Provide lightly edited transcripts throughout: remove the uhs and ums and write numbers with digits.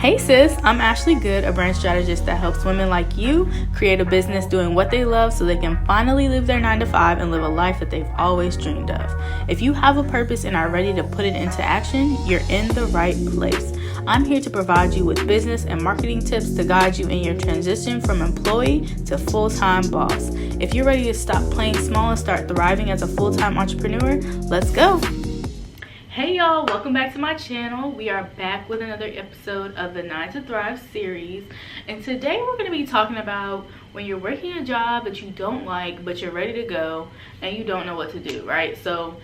Hey sis, I'm Ashley Goode, a brand strategist that helps women like you create a business doing what they love so they can finally live their 9-to-5 and live a life that they've always dreamed of. If you have a purpose and are ready to put it into action, you're in the right place. I'm here to provide you with business and marketing tips to guide you in your transition from employee to full-time boss. If you're ready to stop playing small and start thriving as a full-time entrepreneur, let's go. Hey y'all, welcome back to my channel. We are back with another episode of the 9 to Thrive series, and today we're going to be talking about when you're working a job that you don't like but you're ready to go and you don't know what to do, right? So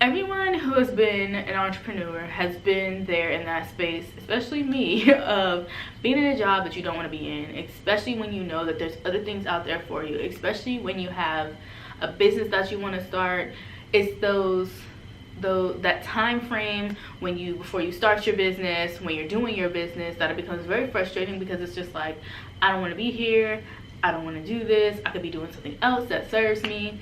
everyone who has been an entrepreneur has been there in that space, especially me, of being in a job that you don't want to be in, especially when you know that there's other things out there for you, especially when you have a business that you want to start. It's that time frame before you start your business, when you're doing your business, that it becomes very frustrating because it's just like, I don't want to be here, I don't want to do this, I could be doing something else that serves me.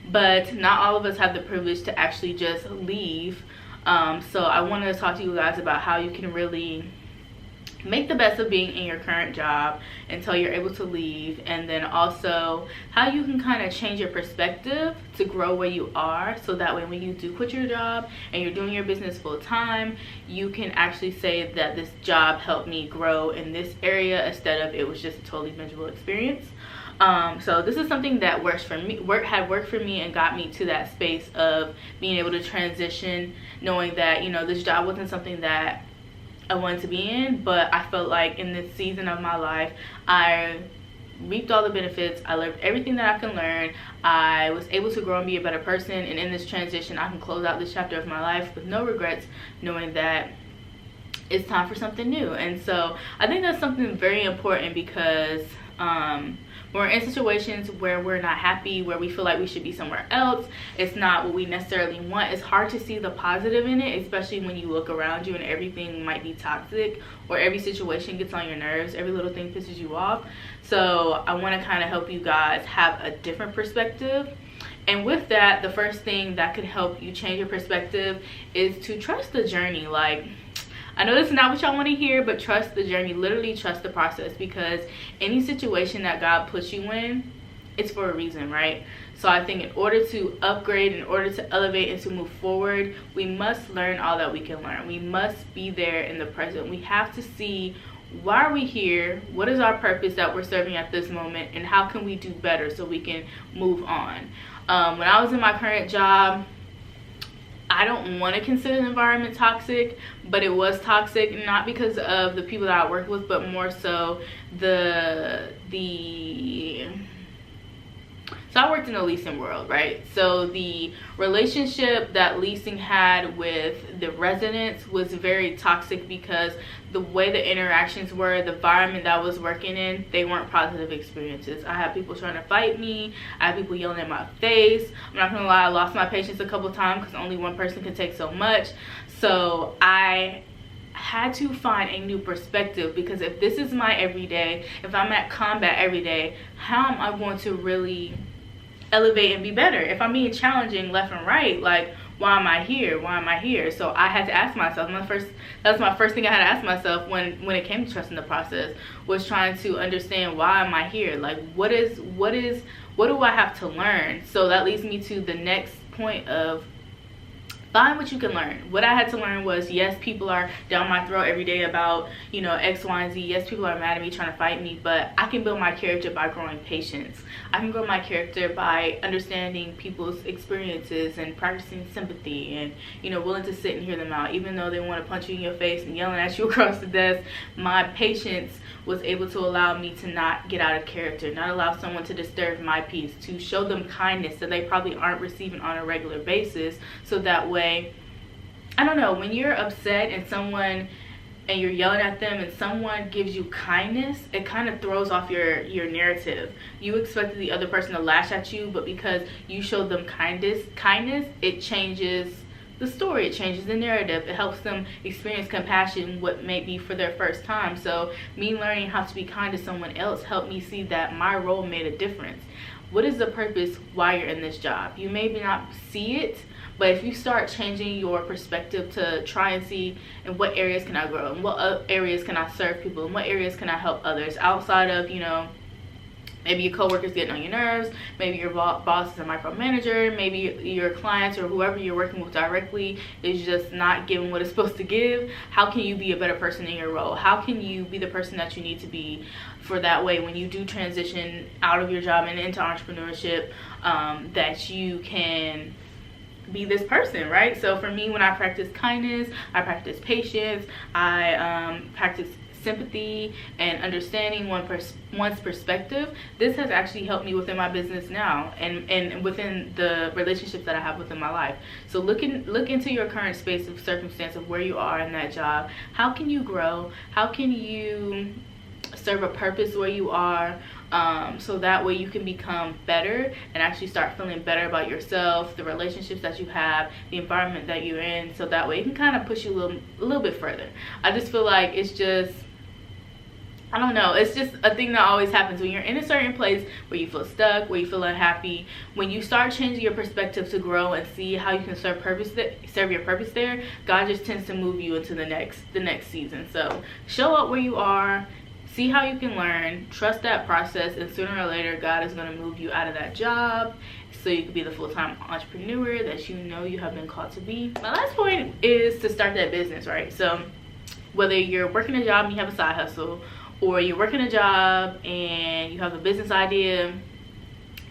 But not all of us have the privilege to actually just leave. So I wanted to talk to you guys about how you can really make the best of being in your current job until you're able to leave, and then also how you can kind of change your perspective to grow where you are, so that way when you do quit your job and you're doing your business full time, you can actually say that this job helped me grow in this area instead of it was just a totally miserable experience. So this is something that worked for me and got me to that space of being able to transition, knowing that, you know, this job wasn't something that I wanted to be in, but I felt like in this season of my life, I reaped all the benefits. I learned everything that I can learn. I was able to grow and be a better person, and in this transition, I can close out this chapter of my life with no regrets, knowing that it's time for something new. And so I think that's something very important, because we're in situations where we're not happy, where we feel like we should be somewhere else. It's not what we necessarily want. It's hard to see the positive in it, especially when you look around you and everything might be toxic, or every situation gets on your nerves, every little thing pisses you off. So I want to kind of help you guys have a different perspective. And with that, the first thing that could help you change your perspective is to trust the journey. Like, I know this is not what y'all want to hear, but trust the journey. Literally trust the process, because any situation that God puts you in, it's for a reason, right? So I think in order to upgrade, in order to elevate and to move forward, we must learn all that we can learn. We must be there in the present. We have to see, why are we here? What is our purpose that we're serving at this moment? And how can we do better so we can move on? When I was in my current job, I don't want to consider the environment toxic, but it was toxic, not because of the people that I worked with, but more so so I worked in the leasing world, right? So the relationship that leasing had with the residents was very toxic, because the way the interactions were, the environment that I was working in, they weren't positive experiences. I had people trying to fight me. I had people yelling in my face. I'm not gonna lie, I lost my patience a couple times because only one person can take so much. So I had to find a new perspective, because if this is my everyday, if I'm at combat every day, how am I going to really elevate and be better? If I'm being challenging left and right, like, why am I here? Why am I here? So I had to ask myself, that's my first thing I had to ask myself when it came to trusting the process, was trying to understand, why am I here? Like, what do I have to learn? So that leads me to the next point of find what you can learn. What I had to learn was, yes, people are down my throat every day about, you know, X, Y, and Z. Yes, people are mad at me, trying to fight me, but I can build my character by growing patience. I can grow my character by understanding people's experiences and practicing sympathy, and, you know, willing to sit and hear them out. Even though they want to punch you in your face and yelling at you across the desk, my patience was able to allow me to not get out of character, not allow someone to disturb my peace, to show them kindness that they probably aren't receiving on a regular basis. So that way, I don't know, when you're upset and you're yelling at them and someone gives you kindness, it kind of throws off your narrative. You expected the other person to lash at you, but because you showed them kindness, it changes the story, it changes the narrative. It helps them experience compassion, what may be for their first time. So me learning how to be kind to someone else helped me see that my role made a difference. What is the purpose why you're in this job? You maybe not see it, But if you start changing your perspective to try and see in what areas can I grow, in what areas can I serve people, in what areas can I help others outside of, you know, maybe your coworkers getting on your nerves, maybe your boss is a micromanager, maybe your clients or whoever you're working with directly is just not giving what it's supposed to give. How can you be a better person in your role? How can you be the person that you need to be, for that way when you do transition out of your job and into entrepreneurship, that you can be this person, right? So for me, when I practice kindness, I practice patience, I practice sympathy and understanding one's perspective. This has actually helped me within my business now, and within the relationships that I have within my life. So look into your current space of circumstance of where you are in that job. How can you grow? How can you serve a purpose where you are, so that way you can become better and actually start feeling better about yourself, the relationships that you have, the environment that you're in, so that way it can kind of push you a little bit further. I just feel like it's just, I don't know, it's just a thing that always happens when you're in a certain place where you feel stuck, where you feel unhappy. When you start changing your perspective to grow and see how you can serve your purpose there, God just tends to move you into the next season. So show up where you are, see how you can learn, trust that process, and sooner or later God is going to move you out of that job so you can be the full-time entrepreneur that you know you have been called to be. My last point is to start that business, right? So whether you're working a job and you have a side hustle, or you're working a job and you have a business idea,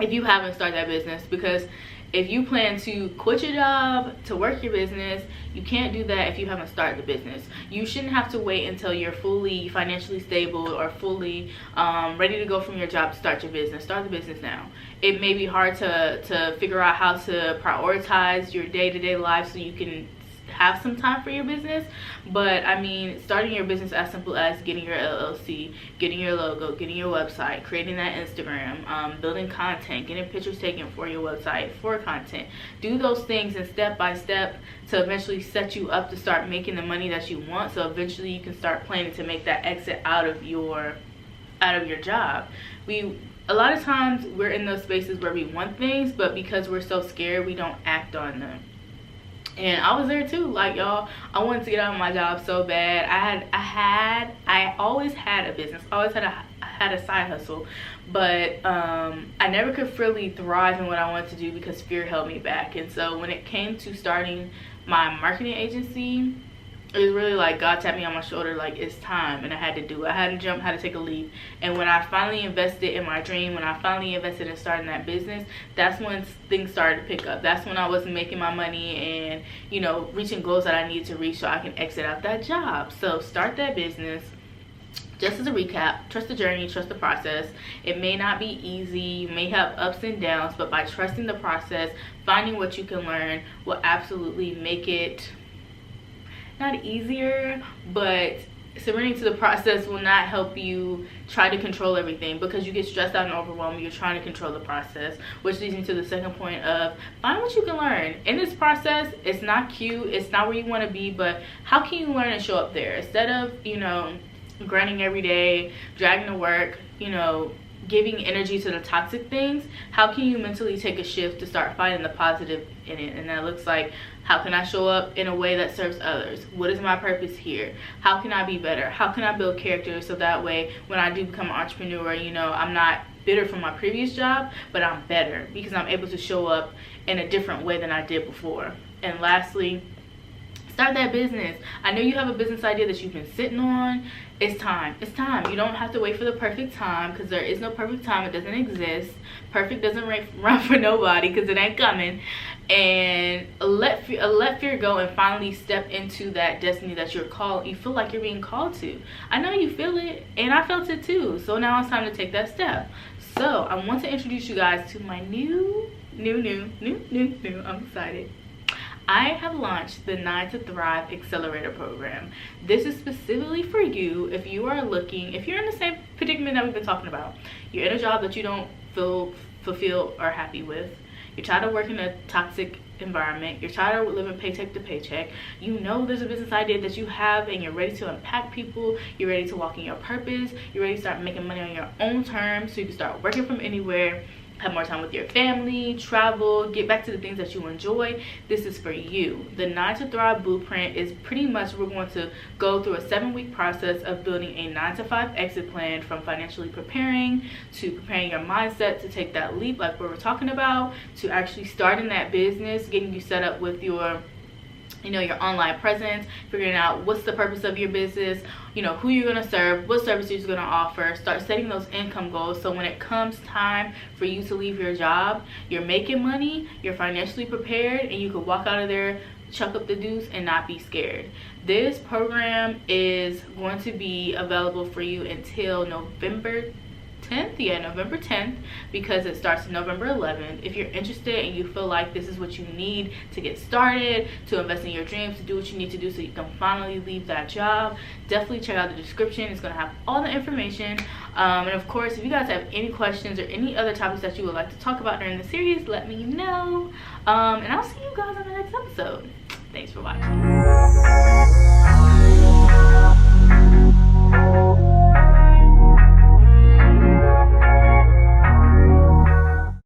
if you haven't started that business, because if you plan to quit your job to work your business, you can't do that if you haven't started the business. You shouldn't have to wait until you're fully financially stable or fully ready to go from your job to start your business. Start the business now. It may be hard to figure out how to prioritize your day-to-day life so you can have some time for your business, but I mean, starting your business as simple as getting your LLC, getting your logo, getting your website, creating that Instagram, building content, getting pictures taken for your website, for content. Do those things, and step by step to eventually set you up to start making the money that you want, so eventually you can start planning to make that exit out of your job. A lot of times we're in those spaces where we want things, but because we're so scared, we don't act on them. And I was there too, like, y'all, I wanted to get out of my job so bad. I always had a business, always had a side hustle, but I never could really thrive in what I wanted to do because fear held me back. And so when it came to starting my marketing agency, it was really like God tapped me on my shoulder, like, it's time, and I had to do it. I had to jump, had to take a leap. And when I finally invested in my dream, when I finally invested in starting that business, that's when things started to pick up. That's when I was making my money and, you know, reaching goals that I needed to reach so I can exit out that job. So start that business. Just as a recap, trust the journey, trust the process. It may not be easy, you may have ups and downs, but by trusting the process, finding what you can learn will absolutely make it not easier, but surrendering to the process will not help you try to control everything, because you get stressed out and overwhelmed when you're trying to control the process, which leads me to the second point of find what you can learn. In this process, it's not cute, it's not where you want to be, but how can you learn and show up there? Instead of, you know, grinding every day, dragging to work, you know, giving energy to the toxic things, how can you mentally take a shift to start finding the positive in it? And that looks like, how can I show up in a way that serves others? What is my purpose here? How can I be better? How can I build character so that way when I do become an entrepreneur, you know, I'm not bitter from my previous job, but I'm better because I'm able to show up in a different way than I did before. And lastly, start that business. I know you have a business idea that you've been sitting on. It's time. It's time. You don't have to wait for the perfect time, because there is no perfect time. It doesn't exist. Perfect doesn't run for nobody, because it ain't coming. And let fear go and finally step into that destiny that you feel like you're being called to. I know you feel it, and I felt it too. So now it's time to take that step. So I want to introduce you guys to my new, I'm excited. I have launched the 9 to Thrive Accelerator program. This is specifically for you if you are looking, if you're in the same predicament that we've been talking about. You're in a job that you don't feel fulfilled or happy with. You're tired of working in a toxic environment. You're tired of living paycheck to paycheck. You know there's a business idea that you have and you're ready to impact people. You're ready to walk in your purpose. You're ready to start making money on your own terms so you can start working from anywhere. have more time with your family, travel, get back to the things that you enjoy, this is for you. The 9 to Thrive Blueprint is pretty much, we're going to go through a 7-week process of building a 9 to 5 exit plan, from financially preparing to preparing your mindset to take that leap like we were talking about, to actually starting that business, getting you set up with your your online presence, figuring out what's the purpose of your business, who you're going to serve, what services you're going to offer, start setting those income goals, so when it comes time for you to leave your job, you're making money, you're financially prepared, and you can walk out of there, chuck up the deuce, and not be scared. This program is going to be available for you until November 10th, because it starts November 11th. If you're interested and you feel like this is what you need to get started, to invest in your dreams, to do what you need to do so you can finally leave that job, definitely check out the description. It's going to have all the information. And of course, if you guys have any questions or any other topics that you would like to talk about during the series, let me know. And I'll see you guys on the next episode. Thanks for watching.